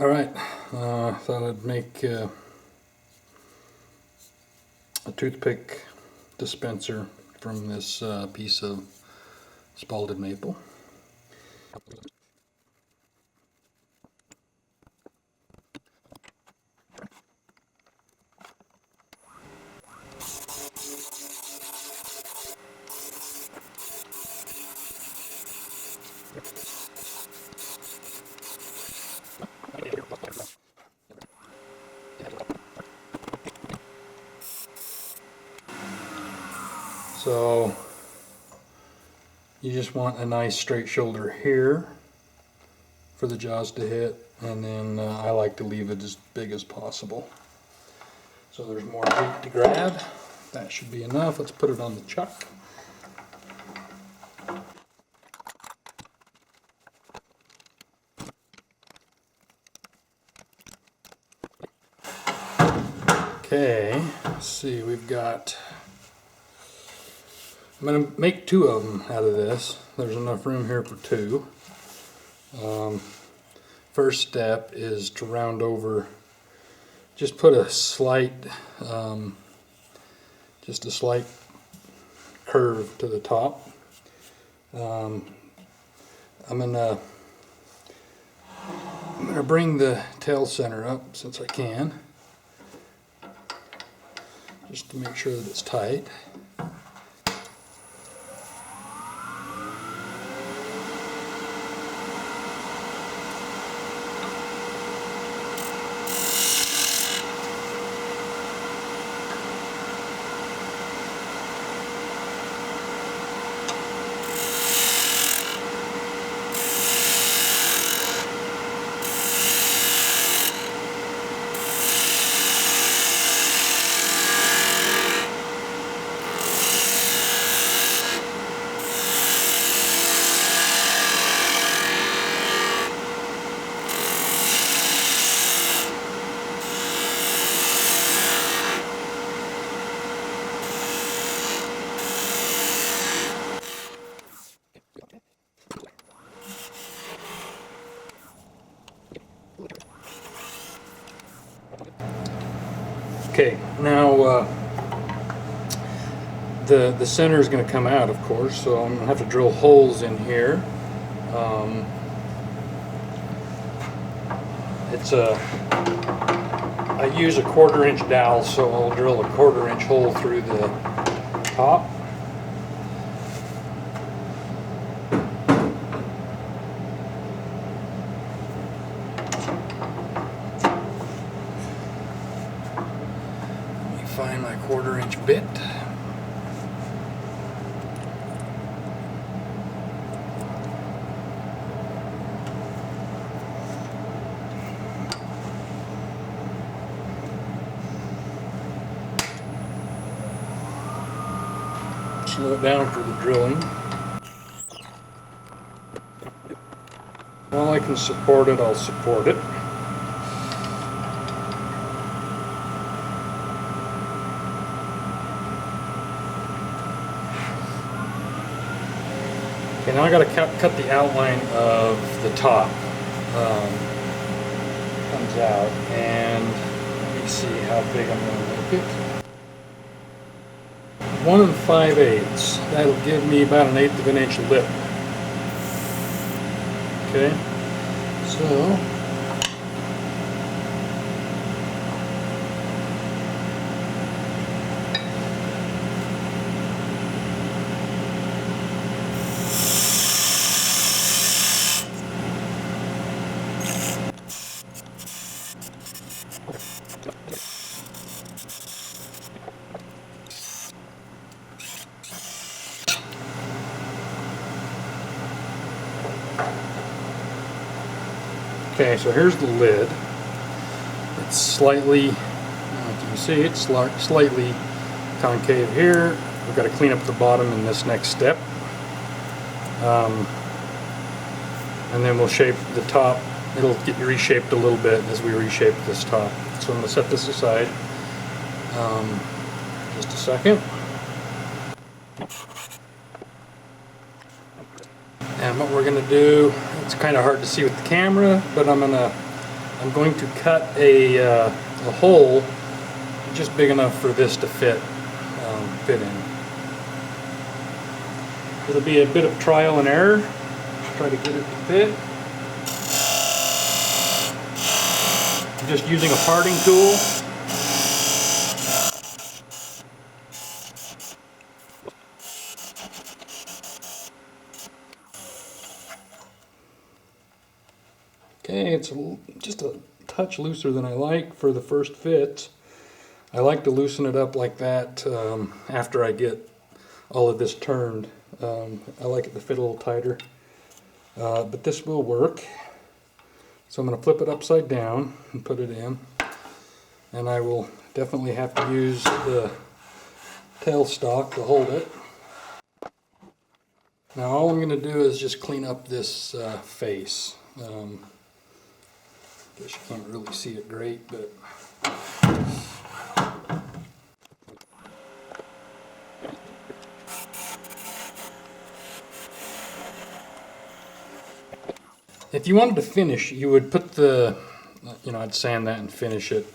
Alright, thought I'd make a toothpick dispenser from this piece of spalted maple. So you just want a nice straight shoulder here for the jaws to hit, and then I like to leave it as big as possible. So there's more meat to grab. That should be enough. Let's put it on the chuck. Okay, let's see, we've got, I'm going to make 2 of them out of this. There's enough room here for 2. First step is to round over, just put a slight, just a slight curve to the top. I'm gonna bring the tail center up since I can, just to make sure that it's tight. Okay, now the center is going to come out, of course, so I'm going to have to drill holes in here. I use a 1/4 inch dowel, so I'll drill a 1/4 inch hole through the top. Find my 1/4 inch bit. Slow it down for the drilling. While I can support it, I'll support it. Okay, now I got to cut the outline of the top. Comes out, and let me see how big I'm going to make it. 1 5/8. That'll give me about 1/8 of an inch lip. Okay, so okay, so here's the lid. It's slightly, as you can see, it's slightly concave here. We've got to clean up the bottom in this next step. And then we'll shape the top. It'll get reshaped a little bit as we reshape this top. So I'm going to set this aside. Just a second. And what we're going to do, it's kind of hard to see with the camera, but I'm going to I'm going to cut a hole just big enough for this to fit in. It'll be a bit of trial and error. Try to get it to fit. I'm just using a parting tool. Okay, it's just a touch looser than I like for the first fit. I like to loosen it up like that after I get all of this turned. I like it to fit a little tighter, but this will work. So I'm going to flip it upside down and put it in, and I will definitely have to use the tailstock to hold it. Now all I'm going to do is just clean up this face. Guess you can't really see it great, but if you wanted to finish, you would put the, I'd sand that and finish it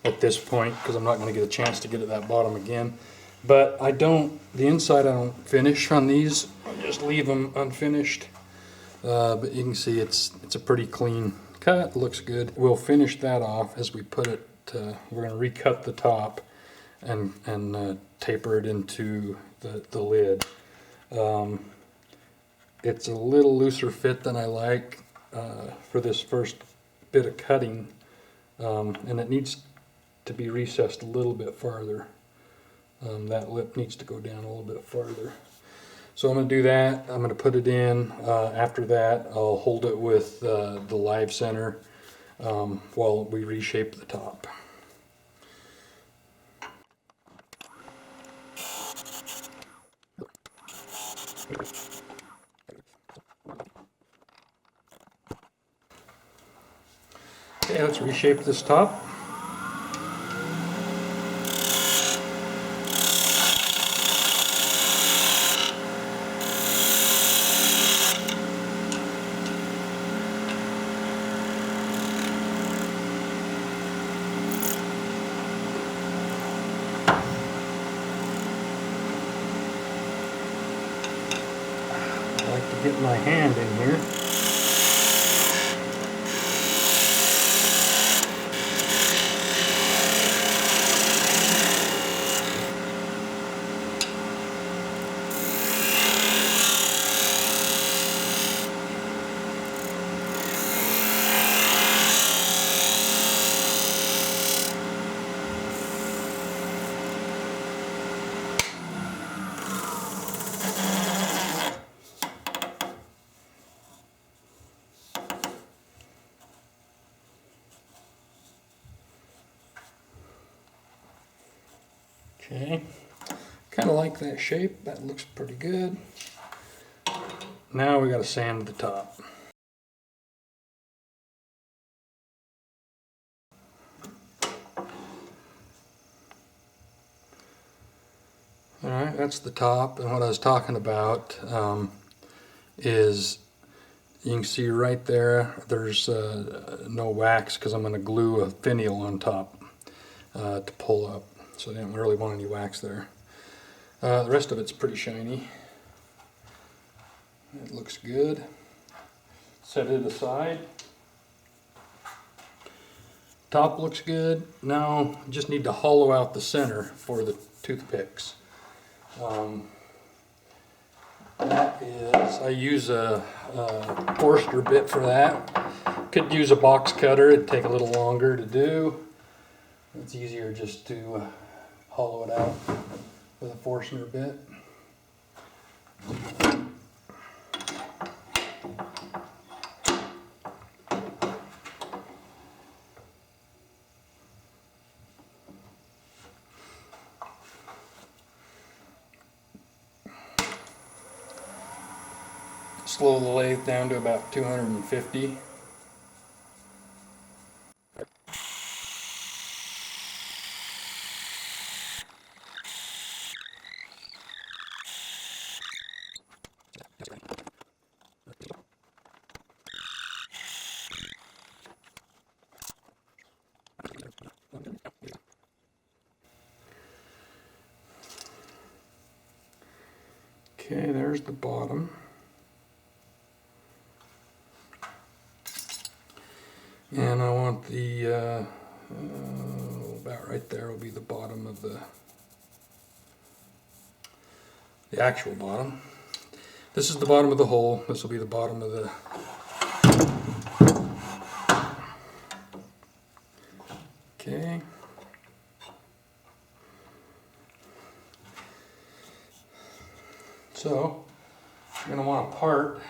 at this point, because I'm not going to get a chance to get at that bottom again. But the inside I don't finish on these, I just leave them unfinished. But you can see it's a pretty clean cut, looks good. We'll finish that off as we put it, we're going to recut the top and taper it into the lid. It's a little looser fit than I like for this first bit of cutting, and it needs to be recessed a little bit farther. That lip needs to go down a little bit farther. So I'm going to do that. I'm going to put it in. After that, I'll hold it with the live center while we reshape the top. Okay, let's reshape this top. I like to get my hand in here. Okay, kind of like that shape. That looks pretty good. Now we got to sand the top. Alright, that's the top, and what I was talking about is you can see right there, there's no wax because I'm going to glue a finial on top to pull up. So I didn't really want any wax there. The rest of it's pretty shiny. It looks good. Set it aside. Top looks good. Now just need to hollow out the center for the toothpicks. That is, I use a Forster bit for that. Could use a box cutter, it'd take a little longer to do. It's easier just to hollow it out with a Forstner bit. Slow the lathe down to about 250. Okay, there's the bottom. And I want the, about right there will be the bottom of the actual bottom. This is the bottom of the hole. This will be the bottom of the... Okay. So, you're going to want to part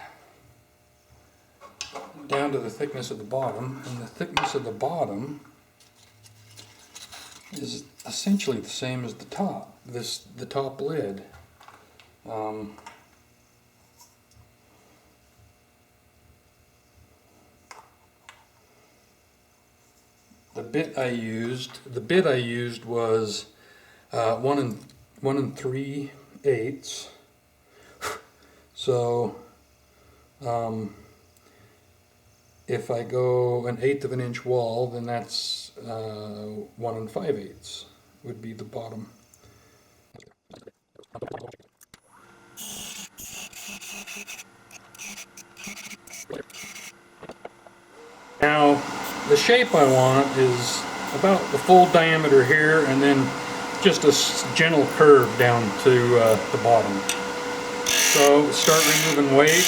down to the thickness of the bottom, and the thickness of the bottom is essentially the same as the top. The top lid. The bit I used was 1 3/8. So if I go 1/8 of an inch wall, then that's 1 5/8 would be the bottom. Now, the shape I want is about the full diameter here, and then just a gentle curve down to the bottom. So start removing weight.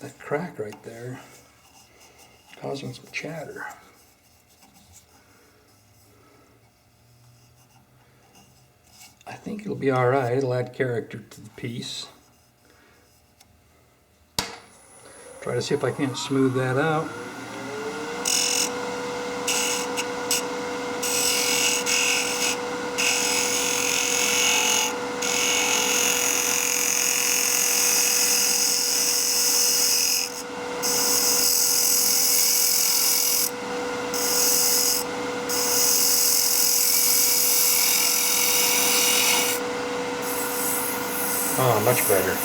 That crack right there causing some chatter. I think it'll be alright. It'll add character to the piece. Try to see if I can't smooth that out. Oh, much better.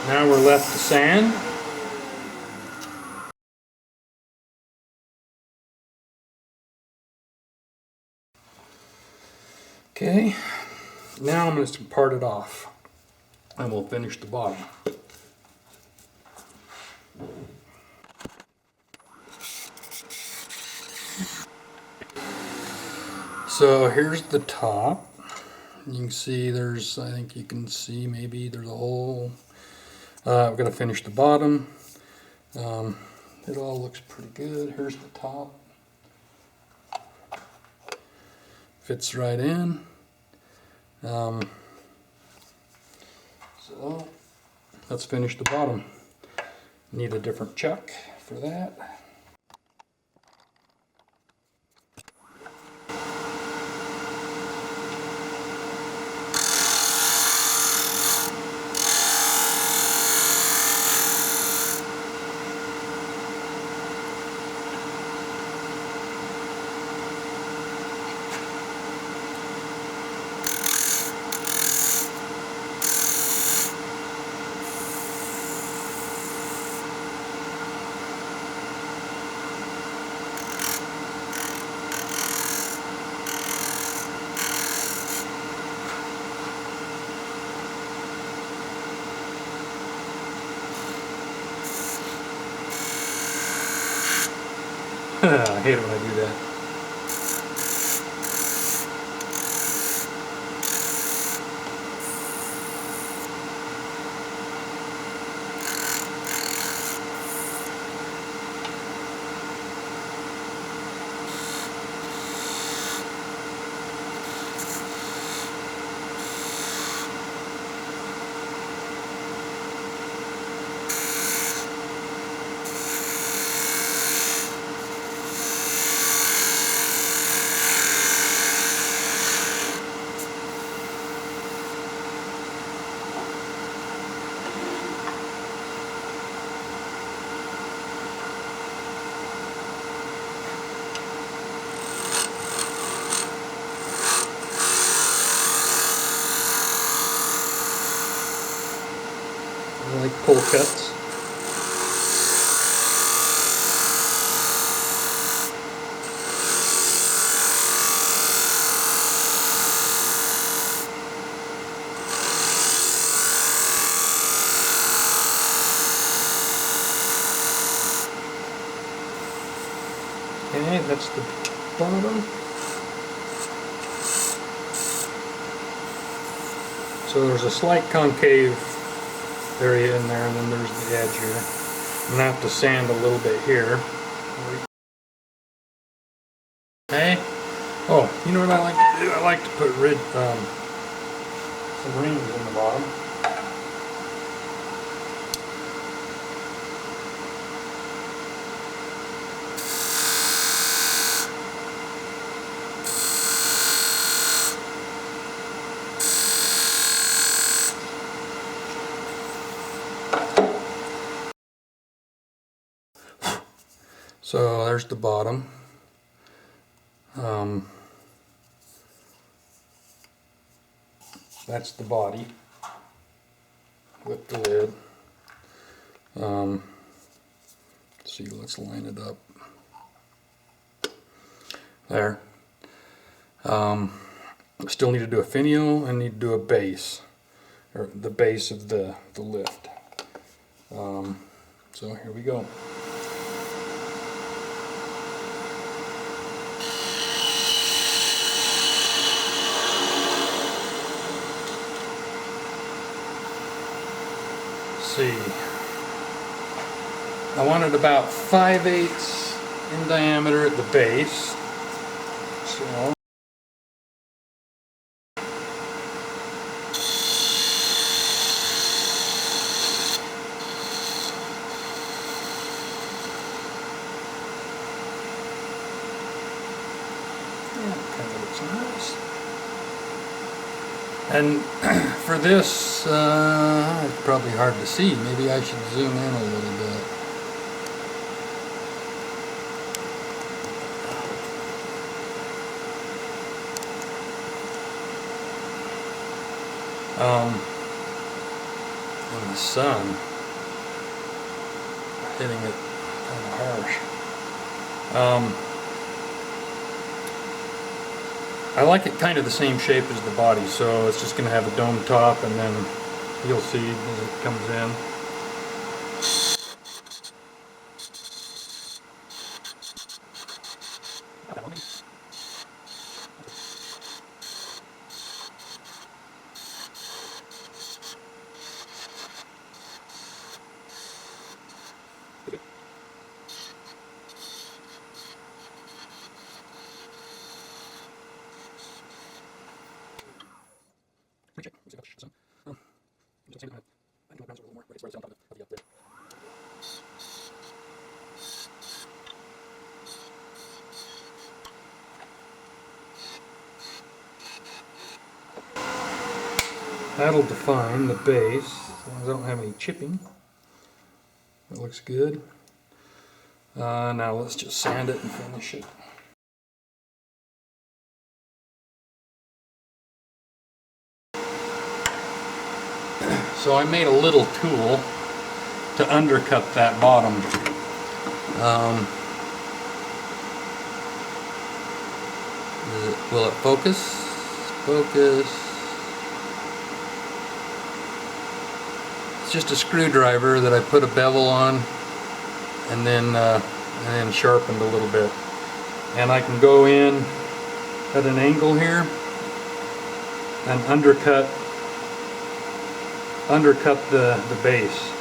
Now we're left to sand. Okay, now I'm going to part it off and we'll finish the bottom. So here's the top. You can see there's, I think you can see maybe there's a hole. I've got to finish the bottom. It all looks pretty good. Here's the top. Fits right in. So let's finish the bottom. Need a different chuck for that. I hate it when I do that. I like pull cuts. Okay, that's the bottom. So there's a slight concave area in there, and then there's the edge here. I'm gonna have to sand a little bit here. Okay. Oh, you know what I like to do? I like to put some rings in the bottom. So there's the bottom. That's the body with the lid. Let's see, let's line it up. There. Still need to do a finial and need to do a base, or the base of the lift. So here we go. See, I wanted about 5/8 in diameter at the base. So kind of looks nice. And for this, it's probably hard to see. Maybe I should zoom in a little bit. And the sun hitting it kind of harsh. I like it kind of the same shape as the body, so it's just going to have a dome top, and then you'll see as it comes in. That'll define the base, as long as I don't have any chipping. That looks good. Now let's just sand it and finish it. So I made a little tool to undercut that bottom. Will it focus? Focus. It's just a screwdriver that I put a bevel on and then sharpened a little bit. And I can go in at an angle here and undercut the base.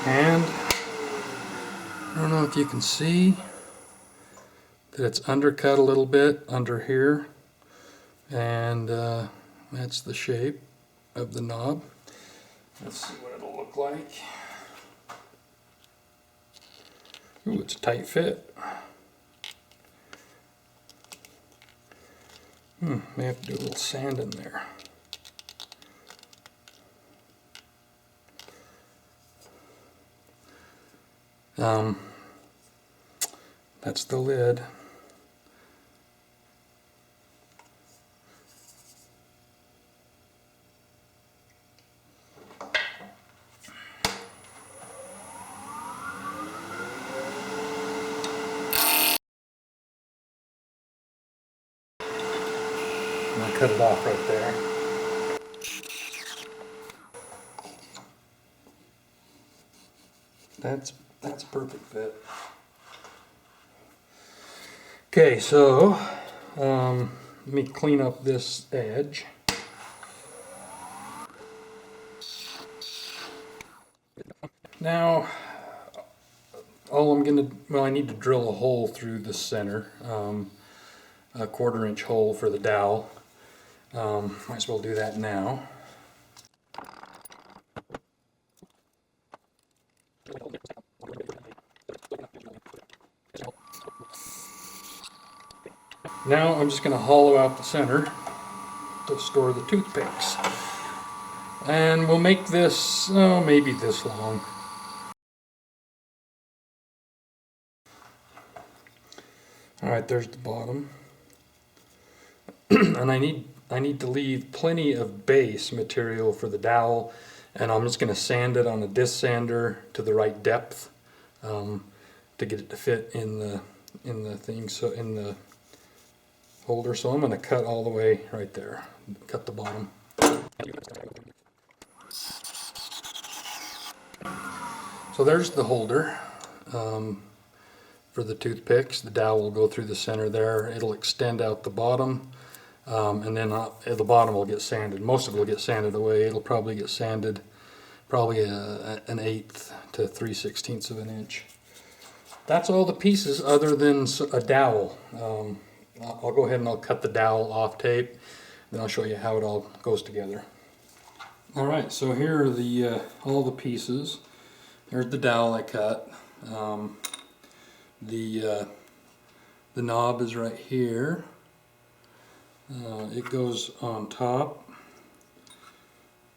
And I don't know if you can see that it's undercut a little bit under here, and that's the shape of the knob. Let's see what it'll look like. Ooh, it's a tight fit. May have to do a little sand in there. That's the lid. And I cut it off right there. That's a perfect fit. Okay, so let me clean up this edge. Now, I need to drill a hole through the center, a 1/4 inch hole for the dowel. Might as well do that now. Now I'm just going to hollow out the center to store the toothpicks. And we'll make this, maybe this long. Alright, there's the bottom. And I need to leave plenty of base material for the dowel, and I'm just going to sand it on a disc sander to the right depth to get it to fit in the thing, so in the holder. So I'm going to cut all the way right there. Cut the bottom. So there's the holder for the toothpicks. The dowel will go through the center there. It'll extend out the bottom, and then the bottom will get sanded. Most of it will get sanded away. It'll probably get sanded probably an 1/8 to 3/16 of an inch. That's all the pieces other than a dowel. I'll go ahead and I'll cut the dowel off tape, then I'll show you how it all goes together. Alright, so here are the all the pieces. There's the dowel I cut. The knob is right here. It goes on top.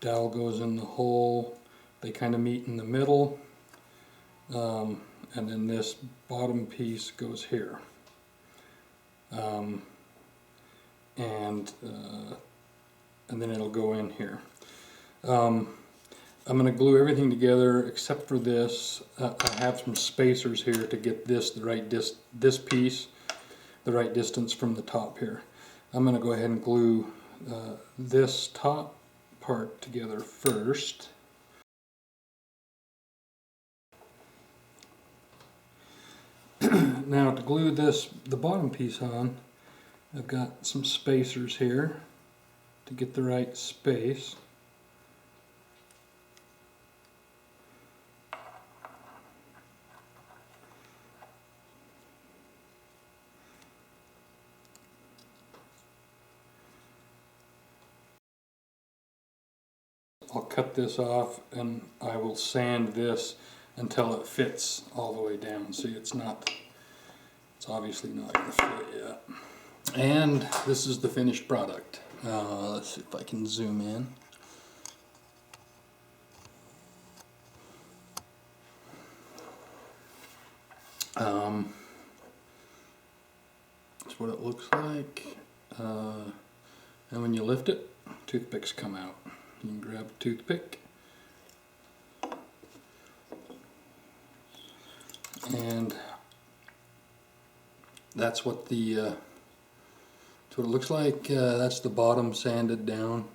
Dowel goes in the hole. They kind of meet in the middle. And then this bottom piece goes here. And then it'll go in here. I'm going to glue everything together except for this. I have some spacers here to get this this piece the right distance from the top here. I'm going to go ahead and glue this top part together first. Now to glue the bottom piece on, I've got some spacers here to get the right space. cut this off and I will sand this until it fits all the way down. See, it's obviously not going to fit yet. And this is the finished product. Let's see if I can zoom in. That's what it looks like. And when you lift it, toothpicks come out. You can grab a toothpick and that's what it looks like. That's the bottom sanded down.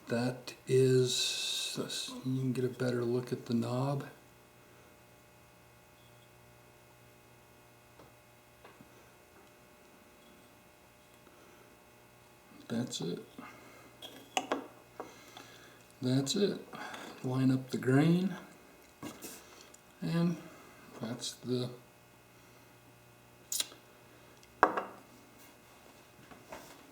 That is, you can get a better look at the knob. That's it. That's it. Line up the grain, and that's the